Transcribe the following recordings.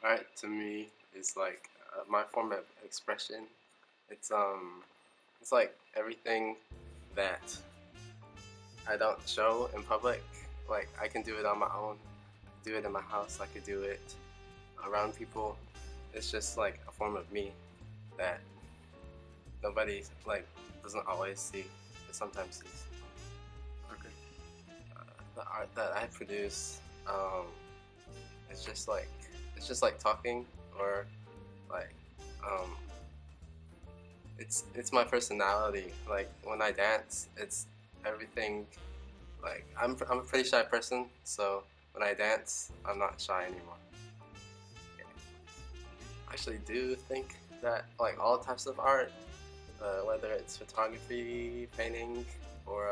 art to me is like my form of expression. It's um, it's like everything that I don't show in public. Like I can do it on my own, do it in my house. I could do it around people. It's just like a form of me that nobody like doesn't always see, but sometimes sees. Okay. The art that I produce, um, it's just like talking or like um, it's my personality. Like when I dance, it's everything. Like I'm a pretty shy person, so when I dance, I'm not shy anymore. Yeah. I actually do think that like all types of art, whether it's photography, painting, or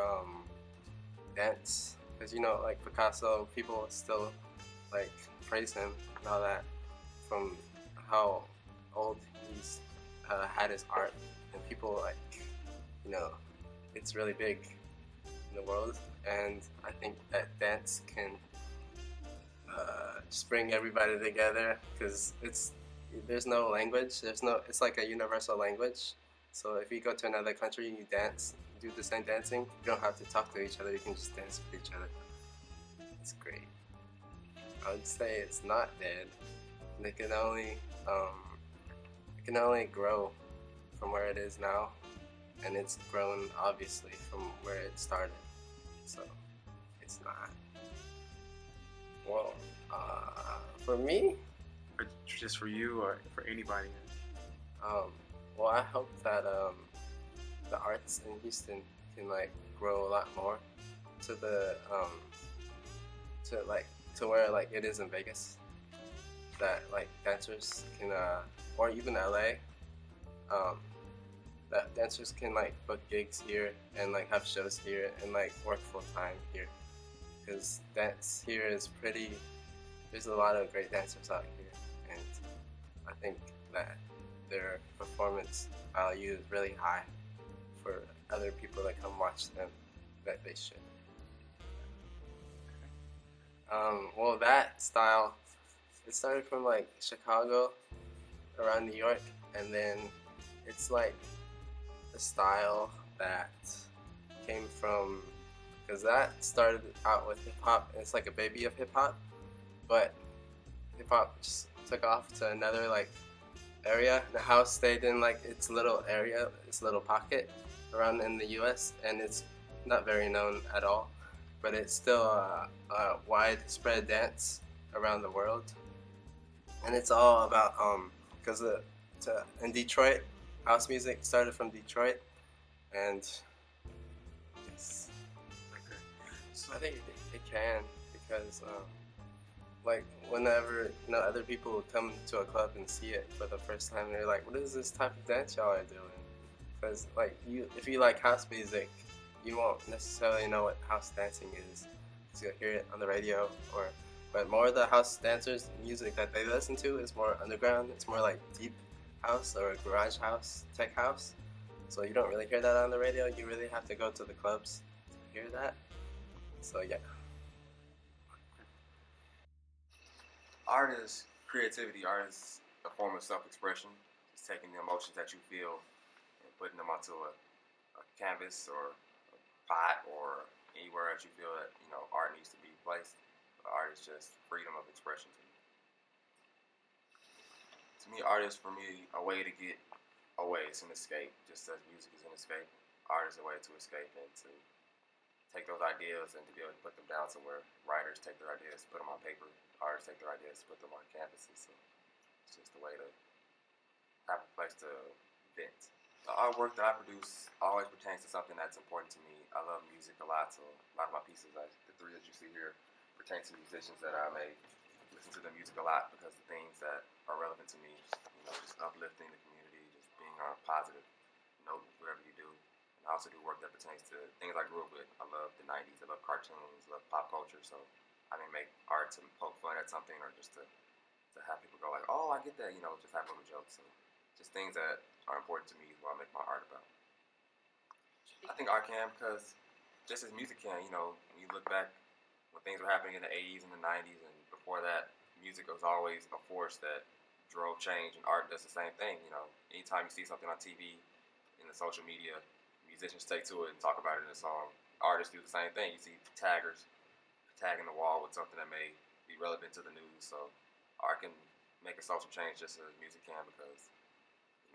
dance, because like Picasso, people still like praise him and all that from how old he's had his art, and people like you know it's really big in the world, and I think that dance can just bring everybody together because there's no language, it's like a universal language. So if you go to another country, you dance, do the same dancing, you don't have to talk to each other, you can just dance with each other. It's great. I would say it's not dead. And it can only grow from where it is now, and it's grown obviously from where it started. So it's not. Well, for me, Or just for you or for anybody? um, well, I hope that the arts in Houston can like grow a lot more to the to like to where like it is in Vegas. That like dancers can or even LA, um, that dancers can like book gigs here and like have shows here and like work full time here. Because dance here is pretty. There's a lot of great dancers out here, and I think that their performance value is really high for other people that come watch them. That they should. Well, that style, it started from like Chicago, around New York, and then it's like a style that came from because that started out with hip hop. It's like a baby of hip hop, but hip hop just took off to another like area. The house stayed in like its little area, its little pocket around in the U.S., and it's not very known at all. But it's still a widespread dance around the world, and it's all about because in Detroit, house music started from Detroit, and yes, Okay. So, I think it can because like whenever other people come to a club and see it for the first time, they're like, "What is this type of dance y'all are doing?" Because like if you like house music, you won't necessarily know what house dancing is. Because you'll hear it on the radio, but more of the house dancers' music that they listen to is more underground. It's more like deep house or garage house, tech house. So you don't really hear that on the radio. You really have to go to the clubs to hear that. So yeah. Art is creativity. Art is a form of self-expression. It's taking the emotions that you feel and putting them onto a canvas or a pot or anywhere that you feel that art needs to be placed. But art is just freedom of expression to me. To me, art is for me a way to get away. It's an escape, just as music is an escape. Art is a way to escape and to take those ideas and to be able to put them down somewhere. Writers take their ideas, put them on paper. Artists take their ideas, put them on canvases. So it's just a way to have a place to vent. The artwork that I produce always pertains to something that's important to me. I love music a lot, so a lot of my pieces, like the three that you see here, pertain to musicians that I may listen to their music a lot because the things that are relevant to me, just uplifting the community, just being on a positive note, whatever you do. And I also do work that pertains to things I grew up with. I love the 90s, I love cartoons, I love pop culture, so I may make art to poke fun at something or just to have people go like, oh, I get that, just have little jokes. So just things that are important to me is what I make my art about. I think art can because just as music can, when you look back when things were happening in the 80s and the 90s and before that, music was always a force that drove change, and art does the same thing. You know, anytime you see something on TV, in the social media, musicians take to it and talk about it in a song. Artists do the same thing. You see taggers tagging the wall with something that may be relevant to the news. So art can make a social change just as music can, because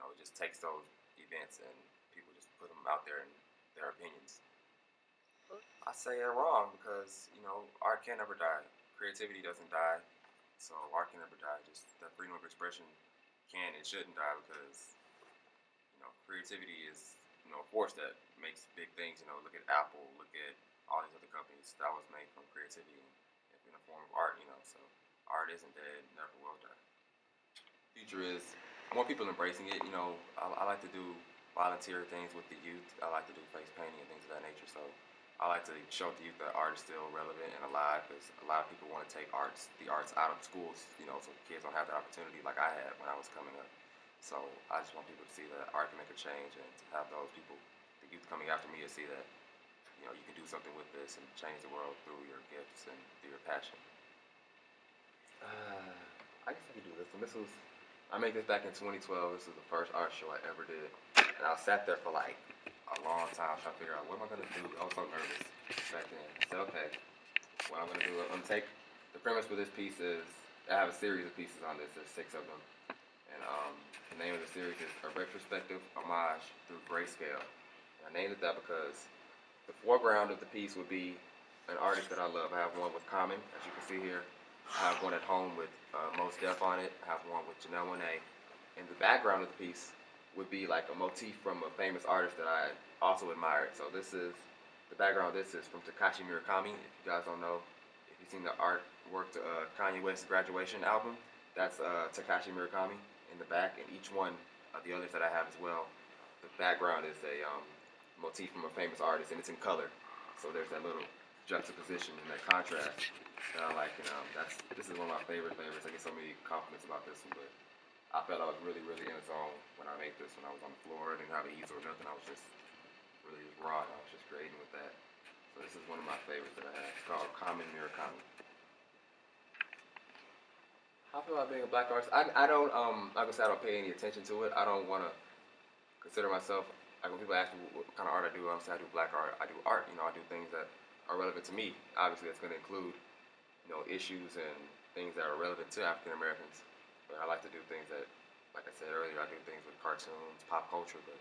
it just takes those events and people just put them out there and their opinions. I say they're wrong because art can never die. Creativity doesn't die, so art can never die. Just that freedom of expression can and shouldn't die, because creativity is a force that makes big things. Look at Apple, look at all these other companies that was made from creativity in the form of art. So art isn't dead, never will die. Future is more people embracing it. I like to do volunteer things with the youth. I like to do face painting and things of that nature. So I like to show the youth that art is still relevant and alive, because a lot of people want to take the arts out of schools, so kids don't have that opportunity like I had when I was coming up. So I just want people to see that art can make a change, and to have those people, the youth coming after me, to see that you can do something with this and change the world through your gifts and through your passion. I guess I could do this. And I made this back in 2012. This was the first art show I ever did, and I sat there for like a long time trying to figure out what am I gonna do. I was so nervous back then. I said, okay, what I'm gonna do, I'm gonna take the premise for this piece is I have a series of pieces on this. There's 6 of them, and the name of the series is A Retrospective Homage Through Grayscale. And I named it that because the foreground of the piece would be an artist that I love. I have one with Common, as you can see here. I have one at home with Mos Def on it. I have one with Janelle Monáe. And the background of the piece would be like a motif from a famous artist that I also admired. So the background of this is from Takashi Murakami. If you guys don't know, if you've seen the artwork to Kanye West's Graduation album, that's Takashi Murakami in the back. And each one of the others that I have as well, the background is a motif from a famous artist, and it's in color. So there's that little juxtaposition and that contrast that I like. And this is one of my favorites. I get so many compliments about this one, but I felt I was really, really in the zone when I made this. When I was on the floor, I didn't have an easel or nothing. I was just really raw. I was just creating with that. So this is one of my favorites that I have. It's called Common Murakami. How I feel about being a black artist? I don't like I said, I don't pay any attention to it. I don't want to consider myself, like when people ask me what kind of art I do, I say I do black art. I do art. I do things that are relevant to me. Obviously, that's going to include issues and things that are relevant to African Americans. But I like to do things that, like I said earlier, I do things with cartoons, pop culture. But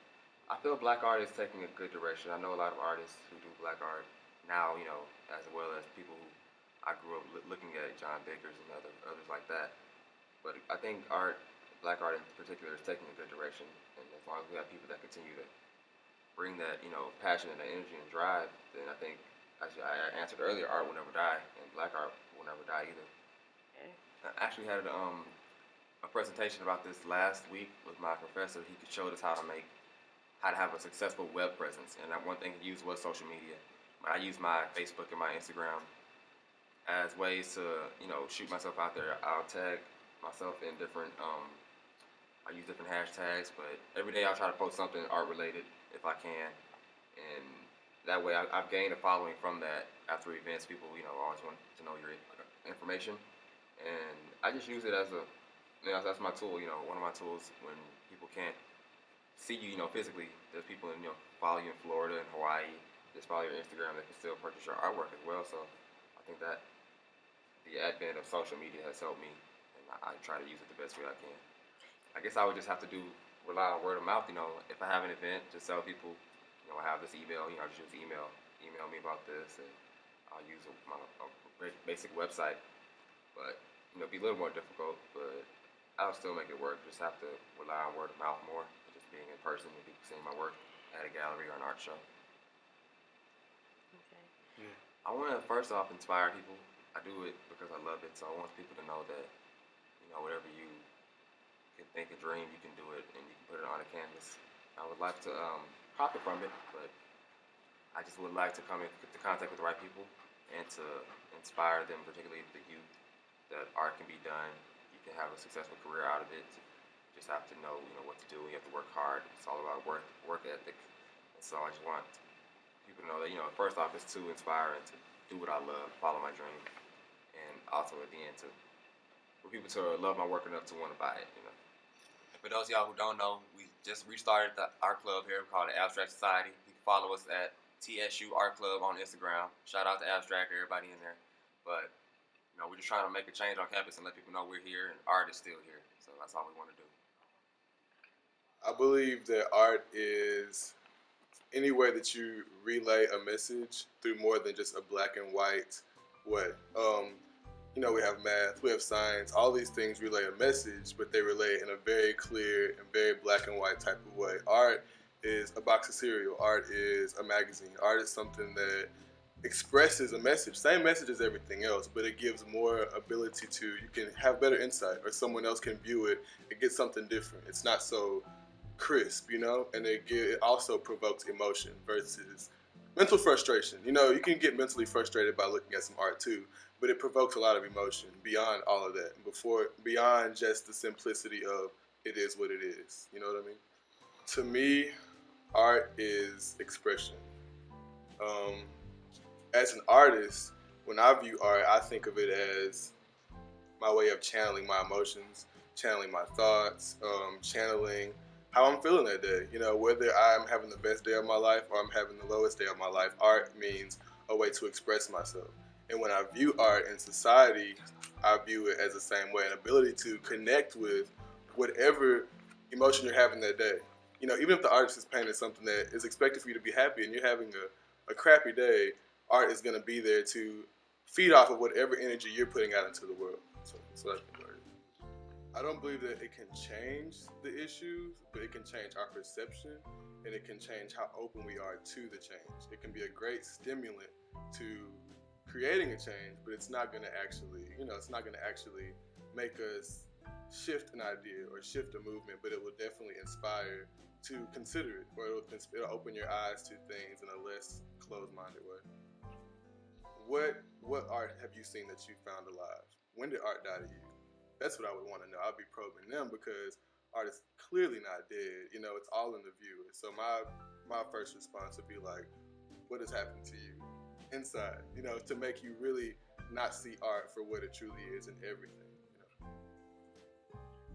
I feel black art is taking a good direction. I know a lot of artists who do black art now, as well as people who I grew up looking at, John Bakers and others like that. But I think black art in particular, is taking a good direction. And as long as we have people that continue to bring that, passion and that energy and drive, then I think, as I answered earlier, art will never die, and black art will never die either. I actually had a presentation about this last week with my professor. He showed us how to have a successful web presence, and that one thing he used was social media. I used my Facebook and my Instagram as ways to, shoot myself out there. I'll tag myself in different, I use different hashtags, but every day I'll try to post something art related if I can, and that way I've gained a following from that. After events, people, always want to know your information, and I just use it as that's my tool. One of my tools when people can't see you, physically. There's people follow you in Florida and Hawaii. Just follow your Instagram. They can still purchase your artwork as well. So I think that the advent of social media has helped me, and I try to use it the best way I can. I guess I would just have to rely on word of mouth. If I have an event, just tell people, I have this email. I just use email me about this, and I'll use a basic website. But it'd be a little more difficult, but I'll still make it work. Just have to rely on word of mouth more, just being in person and people seeing my work at a gallery or an art show. Okay. Yeah. I want to first off inspire people. I do it because I love it, so I want people to know that whatever you can think and dream, you can do it, and you can put it on a canvas. I would like to profit from it, but I just would like to come into contact with the right people and to inspire them, particularly the youth, that art can be done. You can have a successful career out of it. You just have to know, what to do. You have to work hard. It's all about work ethic. And so I just want people to know that, first off, it's to inspire and to do what I love, follow my dream, and also at the end to for people to love my work enough to want to buy it. You know. For those of y'all who don't know, we just restarted our club here called the Abstract Society. You can follow us at TSU Art Club on Instagram. Shout out to Abstract, everybody in there. But we're just trying to make a change on campus and let people know we're here and art is still here. So that's all we want to do. I believe that art is any way that you relay a message through more than just a black and white way. We have math, we have science, all these things relay a message, but they relay it in a very clear and very black and white type of way. Art is a box of cereal. Art is a magazine. Art is something that expresses a message, same message as everything else, but it gives more ability to, you can have better insight, or someone else can view it and get something different. It's not so crisp, and it also provokes emotion versus mental frustration. You can get mentally frustrated by looking at some art too, but it provokes a lot of emotion beyond all of that, beyond just the simplicity of it is what it is. You know what I mean? To me, art is expression. As an artist, when I view art, I think of it as my way of channeling my emotions, channeling my thoughts, channeling how I'm feeling that day. Whether I'm having the best day of my life or I'm having the lowest day of my life, art means a way to express myself. And when I view art in society, I view it as the same way, an ability to connect with whatever emotion you're having that day. Even if the artist is painting something that is expected for you to be happy and you're having a crappy day, art is going to be there to feed off of whatever energy you're putting out into the world. So I think art. I don't believe that it can change the issues, but it can change our perception, and it can change how open we are to the change. It can be a great stimulant to creating a change, but it's not going to actually, make us shift an idea or shift a movement, but it will definitely inspire to consider it, or it'll open your eyes to things in a less closed-minded way. What art have you seen that you found alive? When did art die to you? That's what I would want to know. I'd be probing them because art is clearly not dead. It's all in the viewer. So my first response would be like, what has happened to you inside? To make you really not see art for what it truly is in everything.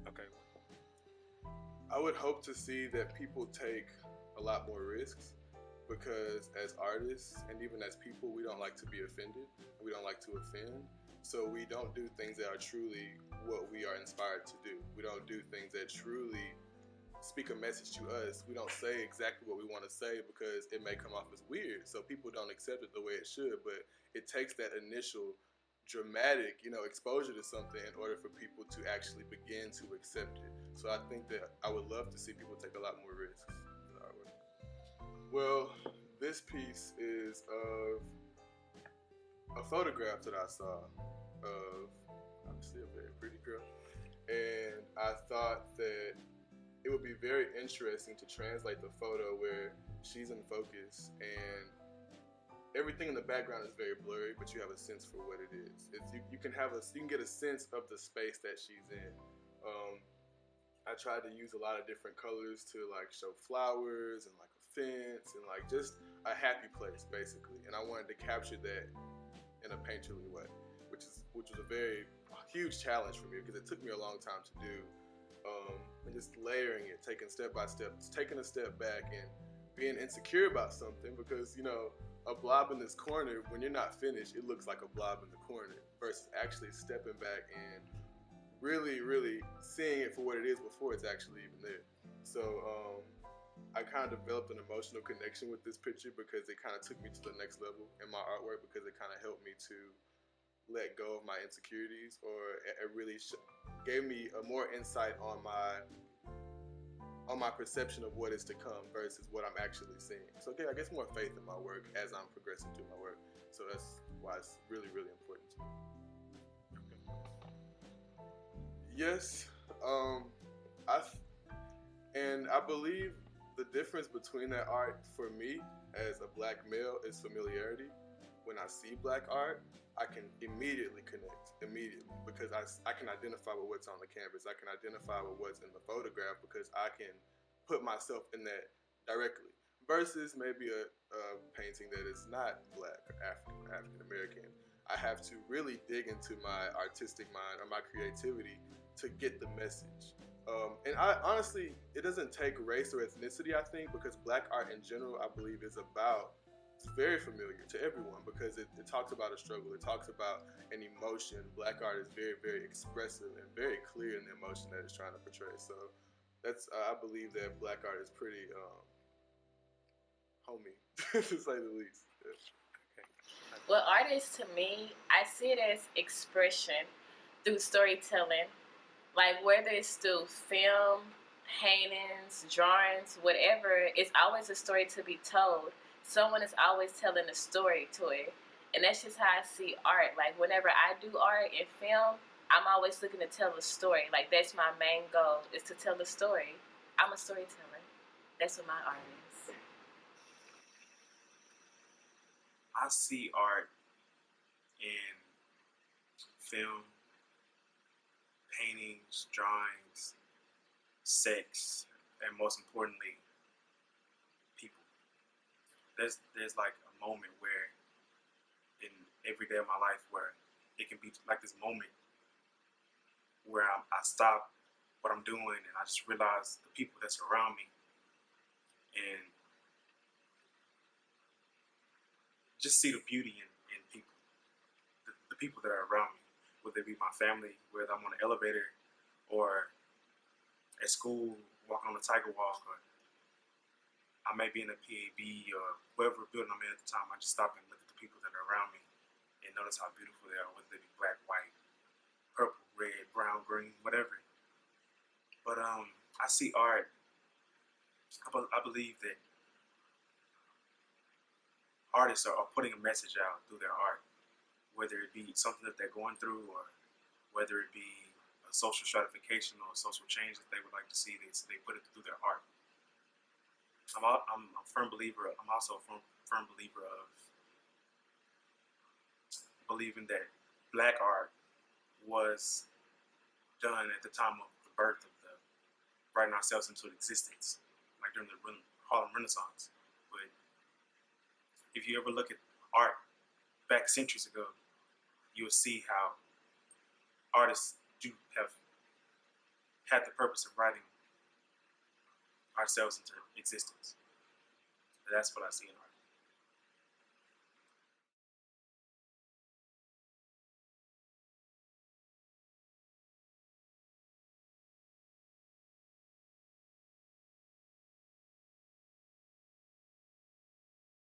Okay. I would hope to see that people take a lot more risks, because as artists and even as people, we don't like to be offended. We don't like to offend. So we don't do things that are truly what we are inspired to do. We don't do things that truly speak a message to us. We don't say exactly what we want to say because it may come off as weird. So people don't accept it the way it should, but it takes that initial dramatic, exposure to something in order for people to actually begin to accept it. So I think that I would love to see people take a lot more risks in artwork. Well, this piece is of a photograph that I saw of obviously a very pretty girl, and I thought that it would be very interesting to translate the photo where she's in focus and everything in the background is very blurry, but you have a sense for what it is. You can get a sense of the space that she's in. I tried to use a lot of different colors to show flowers and a fence and just a happy place basically, and I wanted to capture that in a painterly way, which was a very huge challenge for me because it took me a long time to do, and just layering it, taking step by step, taking a step back and being insecure about something because a blob in this corner, when you're not finished, it looks like a blob in the corner, versus actually stepping back and really, really seeing it for what it is before it's actually even there. So I kind of developed an emotional connection with this picture because it kind of took me to the next level in my artwork, because it kind of helped me to let go of my insecurities, or it really gave me a more insight on my perception of what is to come versus what I'm actually seeing. So I guess more faith in my work as I'm progressing through my work. So that's why it's really, really important to me. Yes, I believe the difference between that art for me as a black male is familiarity. When I see black art, I can immediately connect, because I can identify with what's on the canvas. I can identify with what's in the photograph because I can put myself in that directly. Versus maybe a painting that is not black or African American. I have to really dig into my artistic mind or my creativity to get the message. And I honestly, it doesn't take race or ethnicity, I think, because black art in general, I believe, is about, it's very familiar to everyone because it talks about a struggle. It talks about an emotion. Black art is very, very expressive and very clear in the emotion that it's trying to portray. So that's, I believe that black art is pretty homey, to say the least. Yeah. Well, art is to me, I see it as expression through storytelling. Like whether it's through film, paintings, drawings, whatever, it's always a story to be told. Someone is always telling a story to it. And that's just how I see art. Like whenever I do art and film, I'm always looking to tell a story. Like that's my main goal is to tell a story. I'm a storyteller. That's what my art is. I see art in film, paintings, drawings, sex, and most importantly, people. There's like a moment where in every day of my life where it can be like this moment where I stop what I'm doing and I just realize the people that's around me and just see the beauty in people, the people that are around me, whether it be my family, whether I'm on an elevator or at school, walking on the Tiger Walk, or I may be in a PAB or whatever building I'm in at the time. I just stop and look at the people that are around me and notice how beautiful they are, whether they be black, white, purple, red, brown, green, whatever. But I see art. I believe that artists are putting a message out through their art, whether it be something that they're going through or whether it be a social stratification or a social change that they would like to see. They put it through their art. I'm a firm believer. I'm also a firm believer of believing that black art was done at the time of the birth of the writing ourselves into existence, like during the Harlem Renaissance. But if you ever look at art back centuries ago, you'll see how artists do have had the purpose of writing ourselves into existence. That's what I see in art.